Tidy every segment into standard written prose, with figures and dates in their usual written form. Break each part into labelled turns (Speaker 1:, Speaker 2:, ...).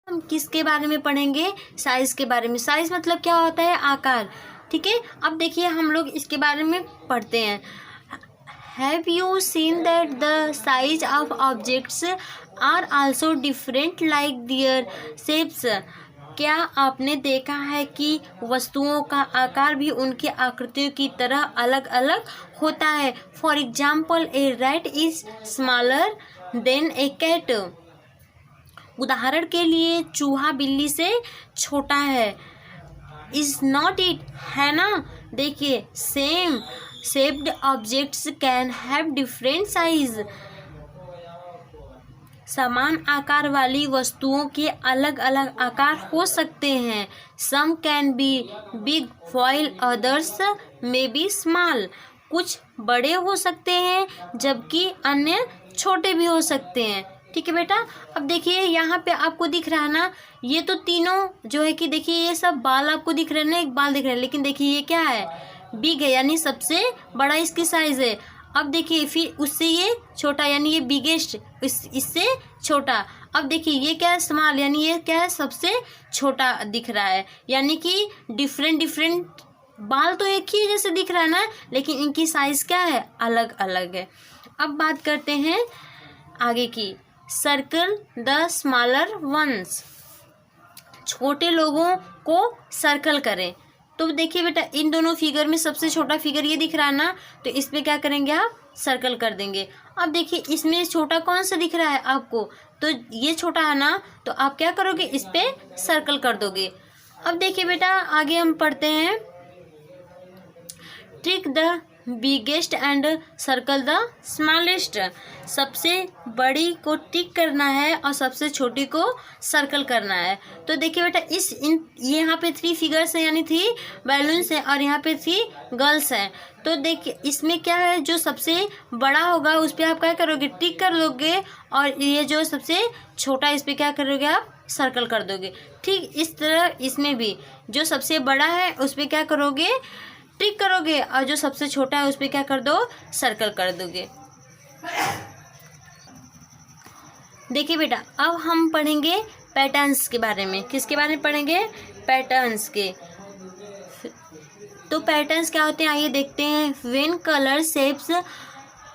Speaker 1: हम किसके बारे में पढ़ेंगे? साइज के बारे में। साइज मतलब क्या होता है? आकार। ठीक है, अब देखिए हम लोग इसके बारे में पढ़ते हैं। Have you seen that the size of objects are also different like their shapes? क्या आपने देखा है कि वस्तुओं का आकार भी उनकी आकृतियों की तरह अलग अलग होता है? For example a rat is smaller than a cat. उदाहरण के लिए चूहा बिल्ली से छोटा है। इज नॉट इट, है ना? देखिए, same shaped objects can have different size. समान आकार वाली वस्तुओं के अलग अलग आकार हो सकते हैं। Some can be big while others may be small. कुछ बड़े हो सकते हैं जबकि अन्य छोटे भी हो सकते हैं। ठीक है बेटा, अब देखिए यहाँ पे आपको दिख रहा है ना, ये तो तीनों जो है कि देखिए ये सब बाल आपको दिख रहे हैं ना, एक बाल दिख रहा है, लेकिन देखिए ये क्या है? बिग है, यानी सबसे बड़ा इसकी साइज है। अब देखिए फिर उससे ये छोटा, यानी ये बिगेस्ट, इससे छोटा। अब देखिए ये क्या है? स्मॉल, यानी ये क्या है? सबसे छोटा दिख रहा है। यानी कि डिफरेंट डिफरेंट बाल तो एक ही जैसे दिख रहा है ना, लेकिन इनकी साइज क्या है? अलग अलग है। अब बात करते हैं आगे की। Circle the smaller once. छोटे लोगों को सर्कल करें। तो देखिए बेटा, इन दोनों फिगर में सबसे छोटा फिगर ये दिख रहा है ना, तो इस पे क्या करेंगे आप? सर्कल कर देंगे। अब देखिए इसमें छोटा कौन सा दिख रहा है आपको? तो ये छोटा है ना, तो आप क्या करोगे? इस पे सर्कल कर दोगे। अब देखिए बेटा, आगे हम पढ़ते हैं। Trick the biggest and circle the smallest. सबसे बड़ी को टिक करना है और सबसे छोटी को सर्कल करना है। तो देखिए बेटा, यहाँ पे 3 फिगर्स हैं, यानी 3 बैलून्स हैं, और यहाँ पे 3 गर्ल्स हैं। तो देखिए इसमें क्या है? जो सबसे बड़ा होगा उस पर आप क्या करोगे? टिक कर दोगे, और ये जो सबसे छोटा इस पर क्या करोगे? आप सर्कल कर दोगे। ठीक इस तरह इसमें भी जो सबसे बड़ा है उस पर क्या करोगे? टिक करोगे, और जो सबसे छोटा है उस पर क्या कर दो? सर्कल कर दोगे। देखिए बेटा, अब हम पढ़ेंगे पैटर्न्स के बारे में। किसके बारे में पढ़ेंगे? पैटर्न्स के। तो पैटर्न्स क्या होते हैं आइए देखते हैं। व्हेन कलर शेप्स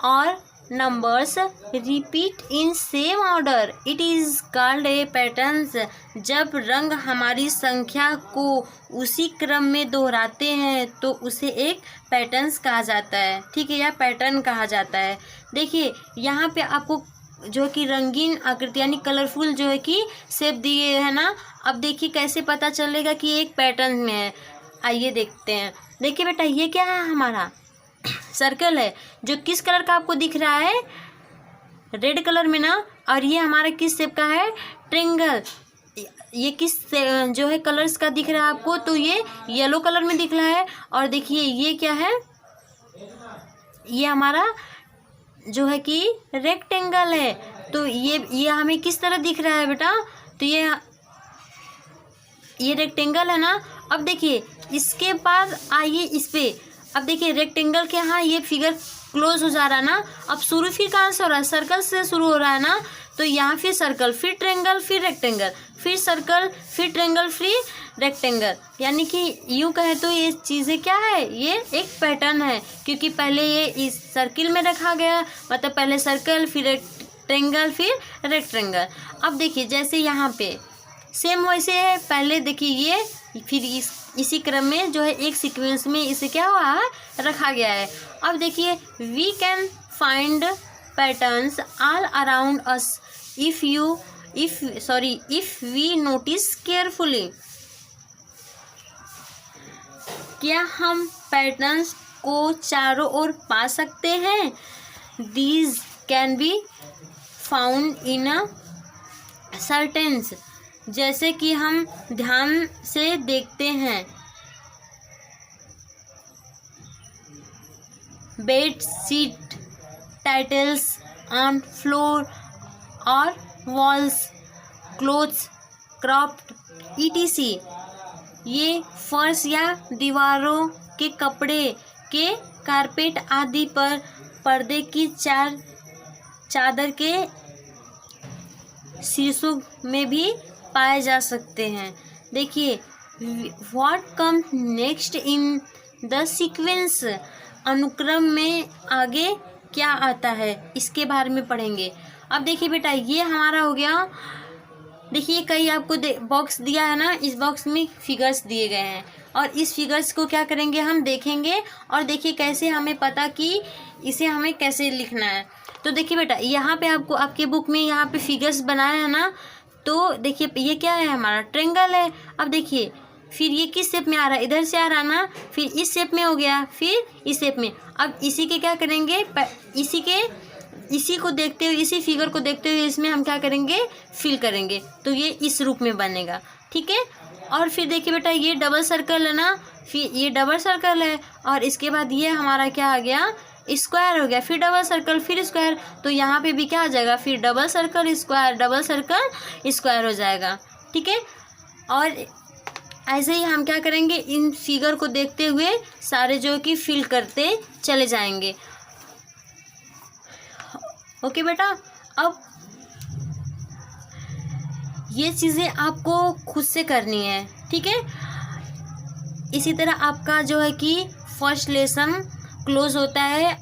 Speaker 1: और numbers repeat in same order it is called a patterns. जब रंग हमारी संख्या को उसी क्रम में दोहराते हैं तो उसे एक पैटर्न्स कहा जाता है। ठीक है, या पैटर्न कहा जाता है। देखिए यहाँ पे आपको जो कि रंगीन आकृति यानी कलरफुल जो है कि शेप दिए है ना। अब देखिए कैसे पता चलेगा कि एक पैटर्न में है, आइए देखते हैं। देखिए बेटा, ये क्या है? हमारा सर्कल है, जो किस कलर का आपको दिख रहा है? रेड कलर में ना। और ये हमारा किस शेप का है? ट्रायंगल। ये किस जो है कलर्स का दिख रहा है आपको? तो ये येलो कलर में दिख रहा है। और देखिए ये क्या है? ये हमारा जो है कि रेक्टेंगल है। तो ये हमें किस तरह दिख रहा है बेटा? तो ये रेक्टेंगल है ना। अब देखिए इसके बाद आइए इस पे। अब देखिए रेक्टेंगल के यहाँ ये फिगर क्लोज हो जा रहा है ना। अब शुरू फिर कहाँ से हो रहा है? सर्कल से शुरू हो रहा है ना। तो यहाँ फिर सर्कल, फिर ट्रायंगल, फिर रेक्टेंगल, फिर सर्कल, फिर ट्रायंगल, फिर रेक्टेंगल। यानी कि यूँ कहे तो ये चीज़ें क्या है? ये एक पैटर्न है, क्योंकि पहले ये इस सर्किल में रखा गया, मतलब पहले सर्कल, फिर रेक्टेंगल, फिर रेक्टेंगल। अब देखिए जैसे यहाँ पे सेम वैसे है। पहले देखिए ये, फिर इसी क्रम में जो है एक सीक्वेंस में इसे क्या हुआ है? रखा गया है। अब देखिए we can find patterns all around us if we notice carefully. क्या हम पैटर्न्स को चारों ओर पा सकते हैं? These can be found in a certains. जैसे कि हम ध्यान से देखते हैं, bed sheet, titles on floor और वॉल्स, क्लोथ्स, क्राफ्ट etc। ये फर्श या दीवारों के कपड़े के कारपेट आदि पर पर्दे की चादर के शीर्षों में भी पाए जा सकते हैं। देखिए, what come next in the sequence, अनुक्रम में आगे क्या आता है, इसके बारे में पढ़ेंगे। अब देखिए बेटा, ये हमारा हो गया। देखिए, कई आपको बॉक्स दिया है ना, इस बॉक्स में फिगर्स दिए गए हैं और इस फिगर्स को क्या करेंगे, हम देखेंगे और देखिए कैसे हमें पता कि इसे हमें कैसे लिखना है। तो देखिए बेटा, यहाँ पे आपको आपके बुक में यहाँ पे फिगर्स बनाया है ना, तो देखिए ये क्या है, हमारा ट्रायंगल है। अब देखिए फिर ये किस शेप में आ रहा है, इधर से आ रहा है ना, फिर इस शेप में हो गया, फिर इस शेप में। अब इसी के क्या करेंगे, इसी को देखते हुए, इसी फिगर को देखते हुए इसमें हम क्या करेंगे, फिल करेंगे, तो ये इस रूप में बनेगा। ठीक है। और फिर देखिए बेटा, ये डबल सर्कल है ना, फिर ये डबल सर्कल है और इसके बाद ये हमारा क्या आ गया, स्क्वायर हो गया, फिर डबल सर्कल, फिर स्क्वायर। तो यहाँ पे भी क्या आ जाएगा, फिर double circle square, double circle square हो जाएगा। ठीक है। और ऐसे ही हम क्या करेंगे, इन फिगर को देखते हुए सारे जो कि फिल करते चले जाएंगे। ओके बेटा, अब ये चीज़ें आपको खुद से करनी है। ठीक है। इसी तरह आपका जो है कि फर्स्ट लेसन क्लोज होता है।